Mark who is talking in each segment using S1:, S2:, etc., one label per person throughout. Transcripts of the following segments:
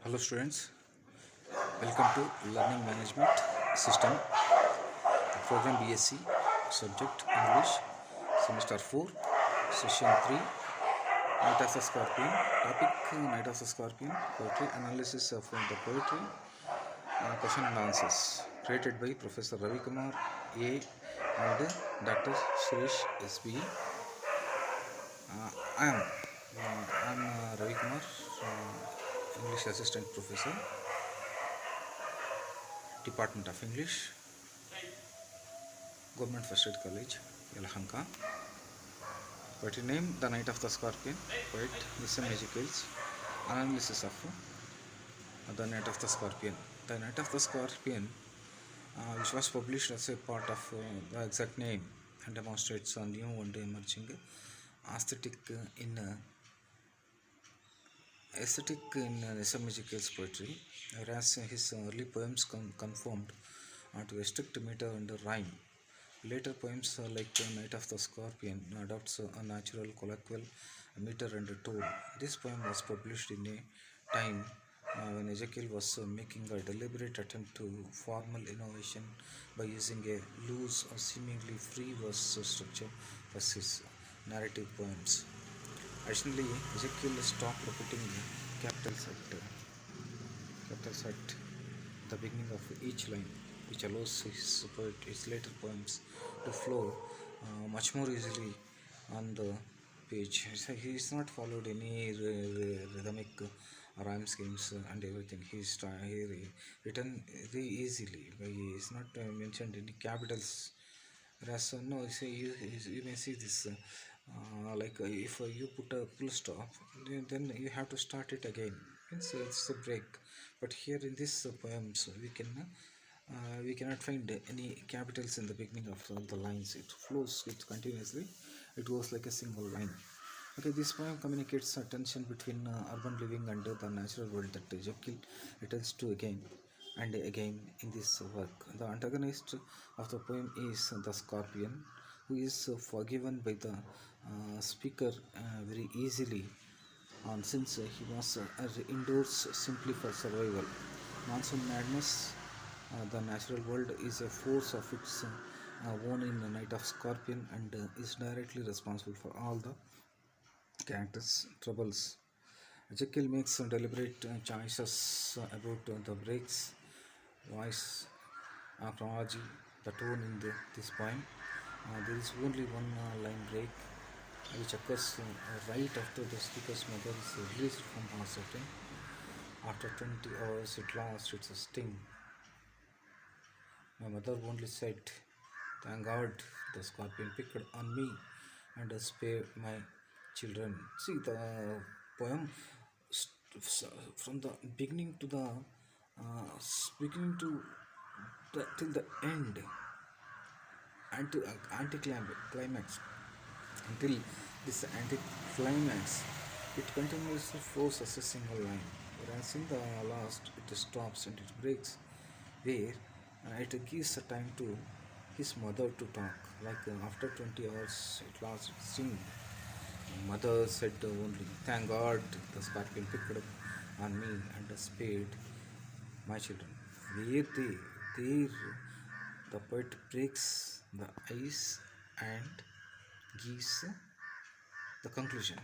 S1: Hello students, welcome to Learning Management System, program BSc, subject English, semester 4, session 3, Night of the Scorpion, topic Night of the Scorpion, poetry analysis of the poetry, question and answers, created by Professor Ravi Kumar A and Dr. Suresh SB. I am Ravi Kumar, English Assistant Professor, Department of English, Government First Aid College, Yelahanka. Poetry name The Night of the Scorpion. Poet Nissim Ezekiels. Analysis of The Night of the Scorpion. The Night of the Scorpion, which was published as a part of the exact name, and demonstrates a new and emerging aesthetic in Nissim Ezekiels' poetry, whereas his early poems conformed to a strict meter and rhyme. Later poems like Night of the Scorpion adopts a natural colloquial meter and tone. This poem was published in a time when Ezekiel was making a deliberate attempt to formal innovation by using a loose or seemingly free verse structure for his narrative poems. Additionally, Ezekiel stopped repeating capitals at the beginning of each line, which allows his later poems to flow much more easily on the page. So he is not followed any rhythmic rhyme schemes and everything. He written very easily. He is not mentioned any capitals. Whereas no, you may see this. If you put a full stop, then you have to start it again. Means it's a break. But here in this poems, we cannot find any capitals in the beginning of the lines. It flows it continuously. It goes like a single line. Okay, this poem communicates a tension between urban living and the natural world that Jekyll returns to again and again in this work. The antagonist of the poem is the scorpion, who is forgiven by the speaker very easily, since he was indoors simply for survival. Monsoon madness, the natural world is a force of its own in the Night of Scorpion and is directly responsible for all the characters' troubles. Jekyll makes deliberate choices about the breaks, voice, chronology, the tone in this poem. There is only one line break which occurs right after the speaker's mother is released from hospital. After 20 hours it lost its sting. My mother only said, "Thank God the scorpion picked on me and spared my children." See, the poem from the beginning to the beginning to till the end, anti-climax, until this anti-climax, it continuously flows as a single line, whereas in the last it stops and it breaks, where it gives a time to his mother to talk. After 20 hours, it lost its sting. Mother said only, "Thank God the scorpion picked up on me and spared my children." Where there, the poet breaks the ice and gives the conclusion.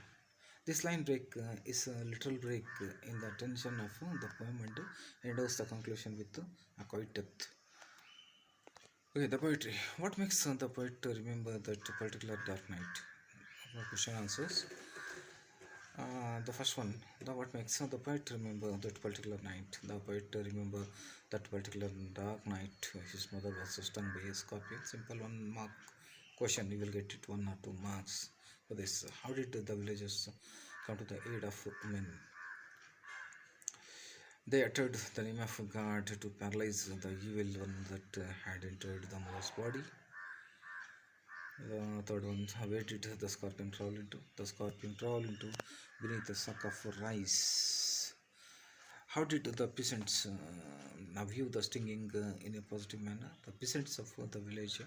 S1: This line break is a literal break in the tension of the poem and endows the conclusion with a quiet depth. Okay, the poetry. What makes the poet remember that particular dark night? Question answers. The first one, what makes the poet remember that particular night? The poet remember that particular dark night. His mother was stung by a scorpion. Simple 1 mark question. You will get it 1 or 2 marks for this. How did the villagers come to the aid of women? They uttered the name of God to paralyze the evil one that had entered the mother's body. The third one, where did the scorpion crawl into? The scorpion crawled into beneath a sack of rice. How did the peasants view the stinging in a positive manner? The peasants of the village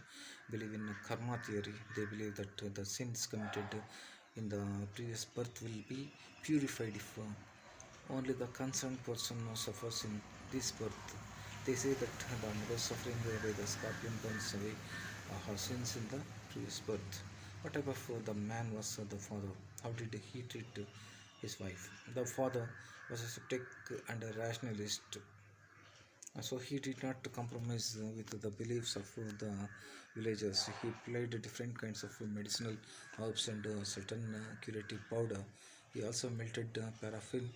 S1: believe in karma theory. They believe that the sins committed in the previous birth will be purified if Only the concerned person suffers in this birth. They say that the mother's suffering by the scorpion burns away her sins in the previous birth. What type of the man was the father? How did he treat his wife? The father was a skeptic and a rationalist, so he did not compromise with the beliefs of the villagers. He applied different kinds of medicinal herbs and certain curative powder. He also melted paraffin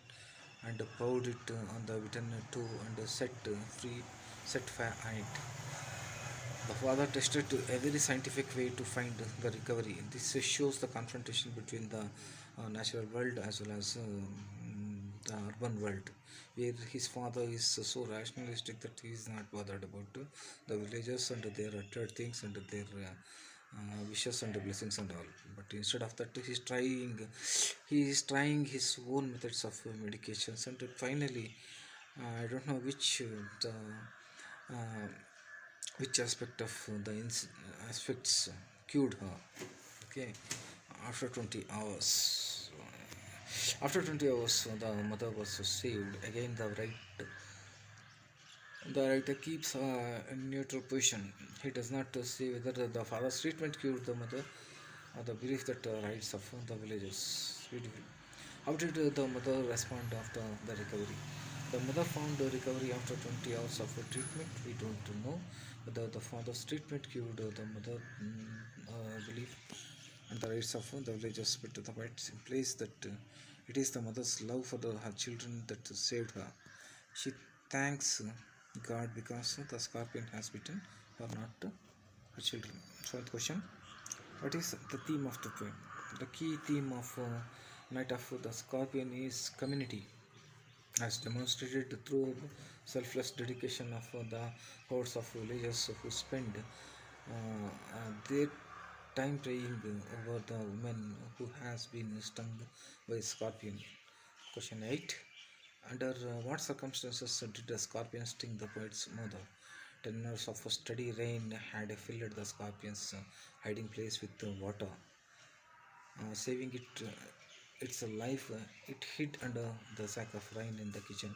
S1: and poured it on the vitamin 2 and set fire on it. The father tested a very scientific way to find the recovery. This shows the confrontation between the natural world as well as the urban world, where his father is so rationalistic that he is not bothered about the villagers and their third things and their wishes and blessings and all. But instead of that, he is trying his own methods of medications, and finally, I don't know uh, which aspect of the aspects cured her. Okay, after 20 hours. After 20 hours, the mother was saved. Again, the writer keeps a neutral position. He does not say whether the father's treatment cured the mother or the belief that rights of the villagers. Beautiful. How did the mother respond after the recovery? The mother found recovery after 20 hours of treatment. We don't know whether the father's treatment cured the mother belief and the rights of the villagers, but the point implies that it is the mother's love for her children that saved her. She thanks God because the scorpion has bitten her, not her children. Fourth question: what is the theme of the poem? The key theme of Night of the Scorpion is community, as demonstrated through the selfless dedication of the hordes of villagers who spend their time praying over the woman who has been stung by a scorpion. Question 8. Under what circumstances did the scorpion sting the poet's mother? 10 hours of steady rain had filled the scorpion's hiding place with water, saving its life. It hid under the sack of rain in the kitchen.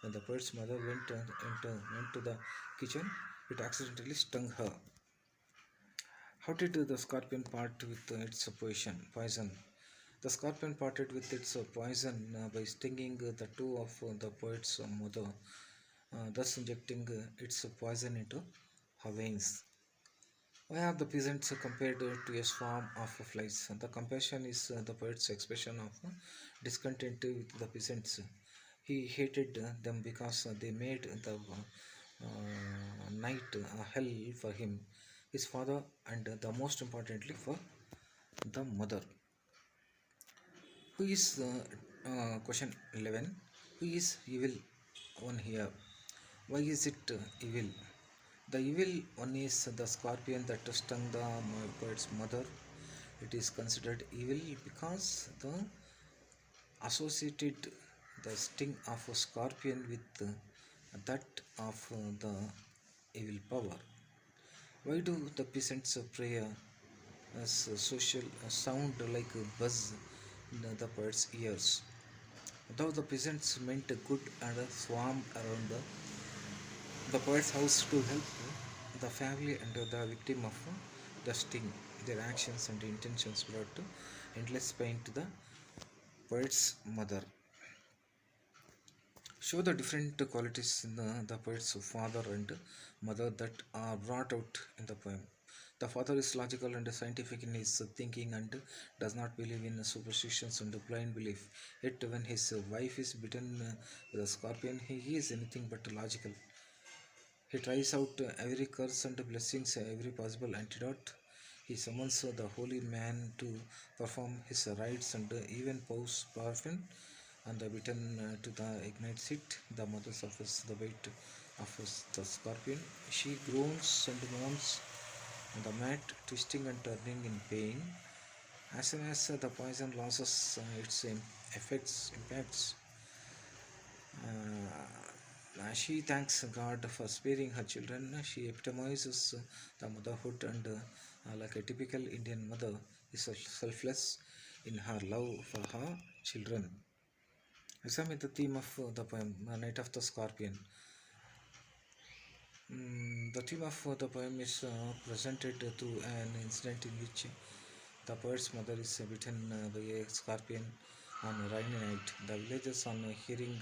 S1: When the bird's mother went to the kitchen, it accidentally stung her. How did the scorpion part with its poison? The scorpion parted with its poison by stinging the two of the poet's mother, thus injecting its poison into her veins. Why are the peasants compared to a swarm of flies? The compassion is the poet's expression of discontent with the peasants. He hated them because they made the night a hell for him, his father, and the most importantly for the mother. Who is question 11? Who is evil one here? Why is it evil? The evil one is the scorpion that stung the bird's mother. It is considered evil because the associated the sting of a scorpion with that of the evil power. Why do the peasants' prayer as social sound like a buzz in the bird's ears? Though the peasants meant good and swarmed around the poet's house to help the family and the victim of the sting, their actions and intentions brought endless pain to the poet's mother. Show the different qualities in the poet's father and mother that are brought out in the poem. The father is logical and scientific in his thinking and does not believe in superstitions and blind belief. Yet, when his wife is bitten with a scorpion, he is anything but logical. He tries out every curse and blessings, every possible antidote. He summons the holy man to perform his rites and even pours paraffin and the bitten to the ignites it. The mother suffers the weight of the scorpion. She groans and moans on the mat, twisting and turning in pain. As soon as the poison loses its impacts, she thanks God for sparing her children. She epitomizes the motherhood and, like a typical Indian mother, is selfless in her love for her children. Examine the theme of the poem, Night of the Scorpion. The theme of the poem is presented through an incident in which the poet's mother is bitten by a scorpion on a rainy night. The villagers, on hearing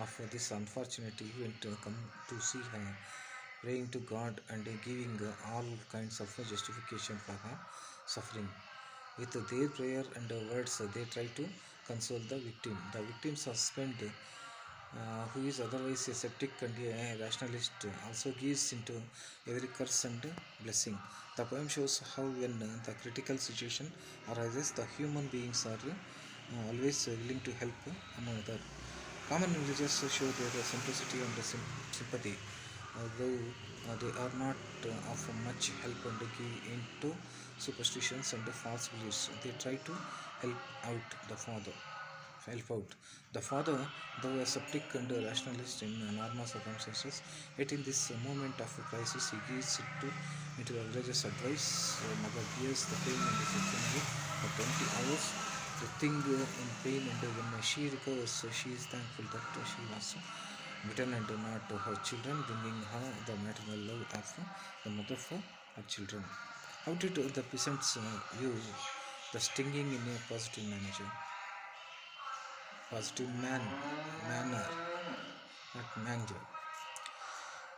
S1: of this unfortunate event, come to see her, praying to God and giving all kinds of justification for her suffering. With their prayer and words, they try to console the victim. The victim's husband, who is otherwise a skeptic and a rationalist, also gives into every curse and blessing. The poem shows how, when the critical situation arises, the human beings are always willing to help another. Common villages show their simplicity and sympathy, although they are not of much help and give into superstitions and false beliefs. They try to help out the father. Help out. The father, though a skeptic and a rationalist in normal circumstances, yet in this moment of crisis, he gives it into the village's advice. Mother bears the pain and is externally for 20 hours, writhing in pain, and when she recovers, she is thankful that she was bitten and not her children, bringing her the maternal love of the mother for her children. How did the peasants view the stinging in a manner, not manger?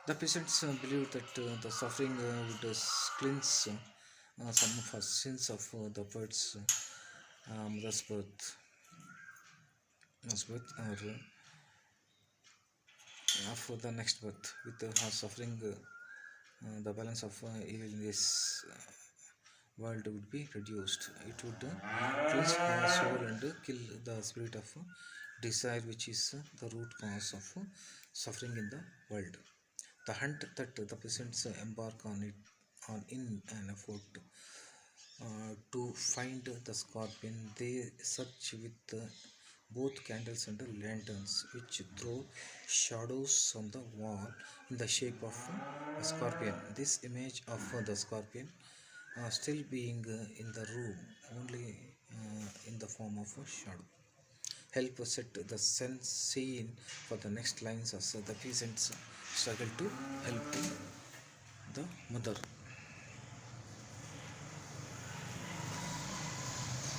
S1: The peasants believed that the suffering would cleanse some of our sins of the poet's mother's birth, or for the next birth. With her suffering, the balance of evil in this world would be reduced. It would cleanse the soul and kill the spirit of desire, which is the root cause of suffering in the world. The hunt that the peasants embark on it on in an effort to find the scorpion, they search with both candles and lanterns, which throw shadows on the wall in the shape of a scorpion. This image of the scorpion still being in the room, only in the form of a shadow, help set the scene for the next lines as the peasants struggle to help the mother.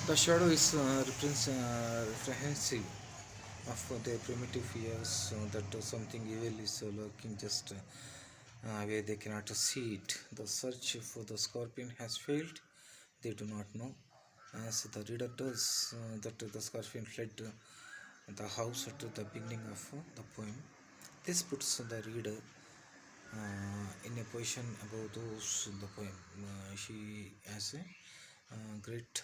S1: The shadow is reprehensive of their primitive fears that something evil is lurking just where they cannot see it. The search for the scorpion has failed. They do not know, as the reader does, that the scorpion fled the house at the beginning of the poem. This puts the reader in a position above those in the poem. She has a great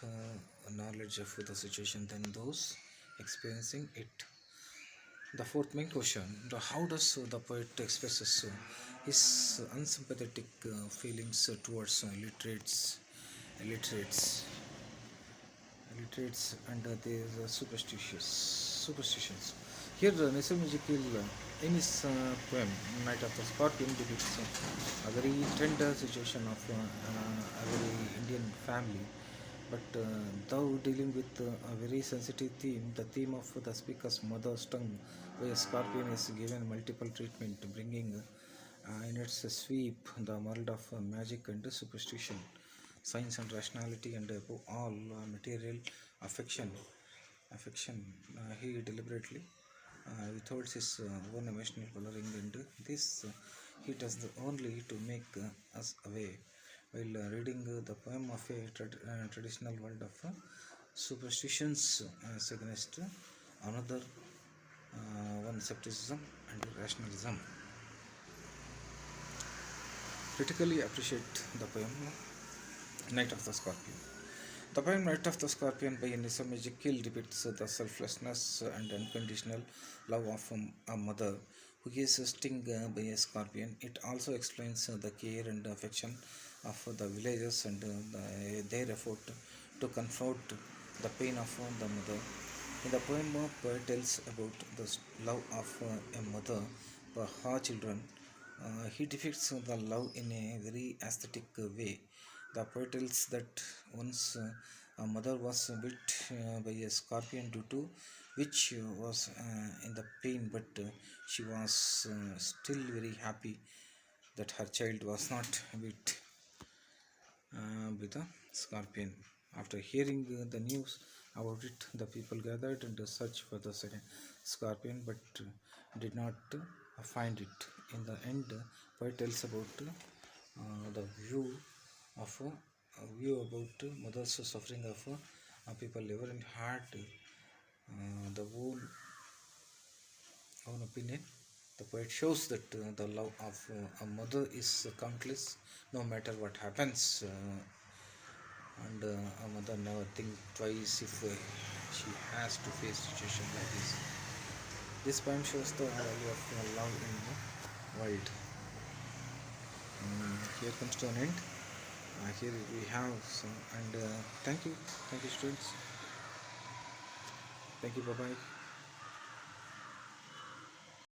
S1: knowledge of the situation than those experiencing it. The fourth main question: how does the poet expresses his unsympathetic feelings towards illiterates, and their superstitions? Here, Nissim Ezekiel, in his poem "Night of the Scorpion," depicts a very tender situation of a very Indian family. But though dealing with a very sensitive theme, the theme of the speaker's mother's tongue by a scorpion is given multiple treatment, bringing in its sweep the world of magic and superstition, science and rationality, and above all, material affection. He deliberately withholds his own emotional coloring, and this he does only to make us aware while reading the poem of a traditional world of superstitions as against another one, skepticism and rationalism. Critically appreciate the poem Night of the Scorpion. The poem Night of the Scorpion by Nissim Ezekiel depicts the selflessness and unconditional love of a mother who is stung by a scorpion. It also explains the care and affection of the villagers and their effort to comfort the pain of the mother. In the poem, poet tells about the love of a mother for her children. He depicts the love in a very aesthetic way. The poet tells that once a mother was bit by a scorpion due to which was in the pain, but she was still very happy that her child was not with a scorpion. After hearing the news about it, the people gathered and searched for the second scorpion, but did not find it. In the end, poet tells about the view about mothers suffering of people liver and heart. The whole own opinion. The poet shows that the love of a mother is countless, no matter what happens, and a mother never think twice if she has to face situation like this. This poem shows the value of love in the world. Here comes to an end. Here we have some, and thank you, students. Thank you. Bye bye.